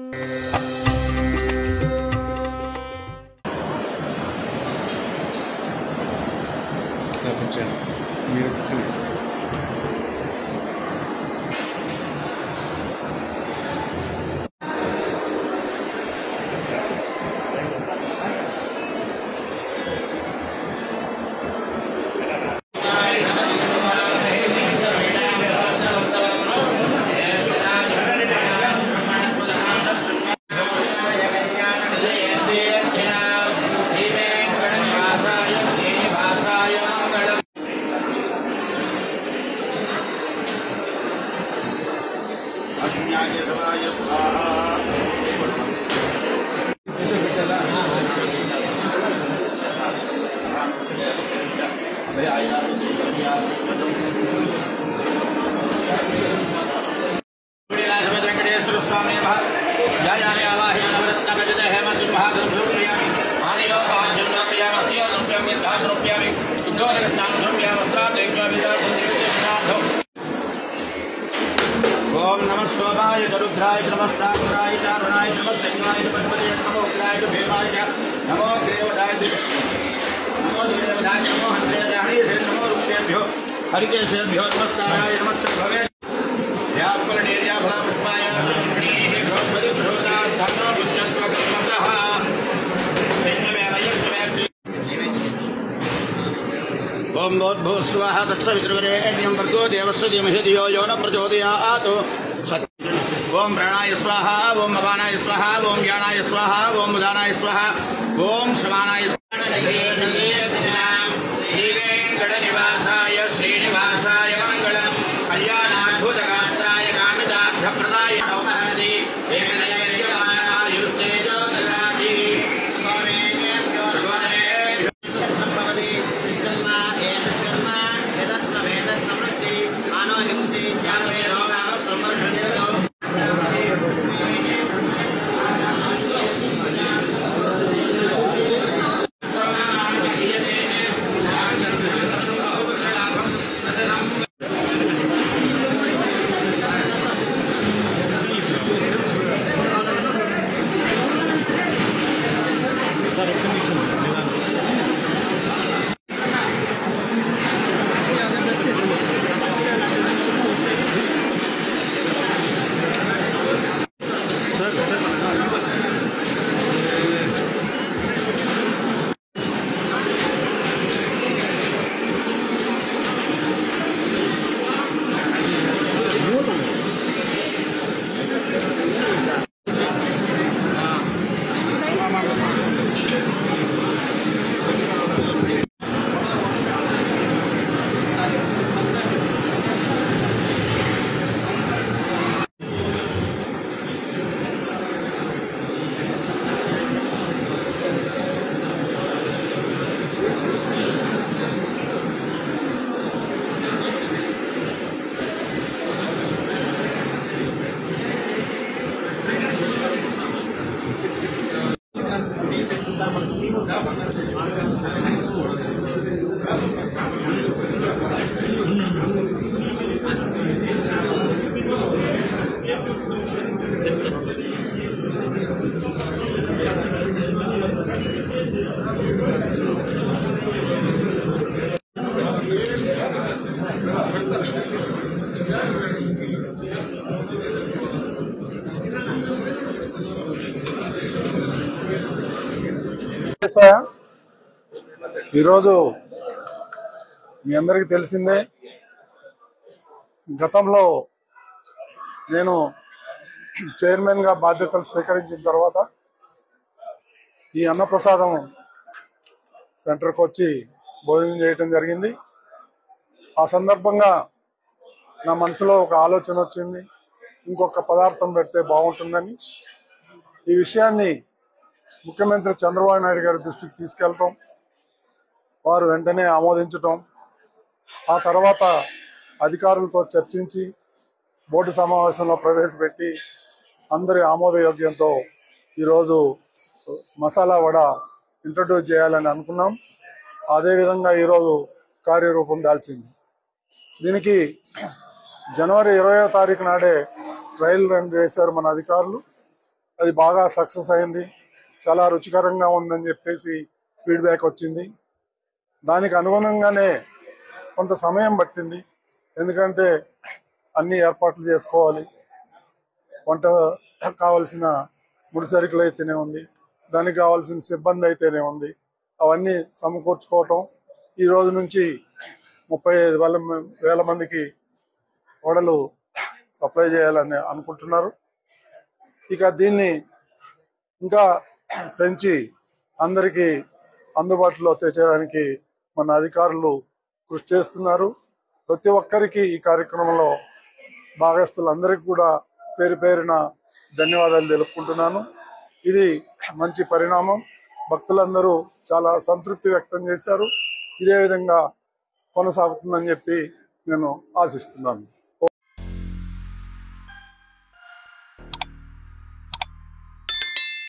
ओम नमः शोभाय रुद्राय नमस्ताराय चारुणाय नमस्तेवाय पद्मने नमो उग्राय भीमाय नमो देवदाय नमो देवदाय नमो हंत्रेदाय नमो रुक्षेभ्यो हरिकेशेभ्यो नमस्ताराय नमस्ते यापलनेर्या फला पुष्पाय लक्ष्मीः भगवति प्रसोदा धर्मो बुद्धत्वकर्मतः ओम भूर्भुवस्सुवः तत्सवितुर्वरेण्यं भर्गो देवस्य धीमहि धियो यो न प्रचोदयात् ओम प्राणाय स्वाहा ओम अपानाय स्वाहा ओम ज्ञानाय स्वाहा ओम उदानाय स्वाहा ओम समानाय श्रीवेंकटनिवासाय श्रीनिवासाय मंगलम कल्याणाद्भुतगात्राय कामितार्थप्रदाय नमः ఈరోజు మీ అందరికీ తెలిసిందే, గతంలో నేను చైర్మన్గా బాధ్యతలు స్వీకరించిన తర్వాత ఈ అన్నప్రసాదం సెంటర్కి వచ్చి భోజనం చేయటం జరిగింది. ఆ సందర్భంగా నా మనసులో ఒక ఆలోచన వచ్చింది, ఇంకొక పదార్థం పెడితే బాగుంటుందని. ఈ విషయాన్ని ముఖ్యమంత్రి చంద్రబాబు నాయుడు గారి దృష్టికి తీసుకెళ్ళటం, వారు వెంటనే ఆమోదించటం, ఆ తర్వాత అధికారులతో చర్చించి బోర్డు సమావేశంలో ప్రవేశపెట్టి అందరి ఆమోదయోగ్యంతో ఈరోజు మసాలా వడ ఇంట్రడ్యూస్ చేయాలని అనుకున్నాం. అదేవిధంగా ఈరోజు కార్యరూపం దాల్చింది. దీనికి జనవరి 20వ తారీఖు నాడే ట్రయల్ రన్ చేశారు మన అధికారులు. అది బాగా సక్సెస్ అయింది. చాలా రుచికరంగా ఉందని చెప్పేసి ఫీడ్బ్యాక్ వచ్చింది. దానికి అనుగుణంగానే కొంత సమయం పట్టింది. ఎందుకంటే అన్ని ఏర్పాట్లు చేసుకోవాలి. వంట కావాల్సిన ముడిసరుకులు అయితేనే ఉంది, దానికి కావాల్సిన సిబ్బంది అయితేనే ఉంది, అవన్నీ సమకూర్చుకోవటం. ఈ రోజు నుంచి 35,000 మందికి వడలు సప్లై చేయాలని అనుకుంటున్నారు. ఇక దీన్ని ఇంకా పెంచి అందరికీ అందుబాటులో తెచ్చేదానికి మన అధికారులు కృషి చేస్తున్నారు. ప్రతి ఒక్కరికి ఈ కార్యక్రమంలో భాగస్తులందరికీ కూడా పేరు పేరున ధన్యవాదాలు తెలుపుకుంటున్నాను. ఇది మంచి పరిణామం. భక్తులందరూ చాలా సంతృప్తి వ్యక్తం చేశారు. ఇదే విధంగా కొనసాగుతుందని చెప్పి నేను ఆశిస్తున్నాను.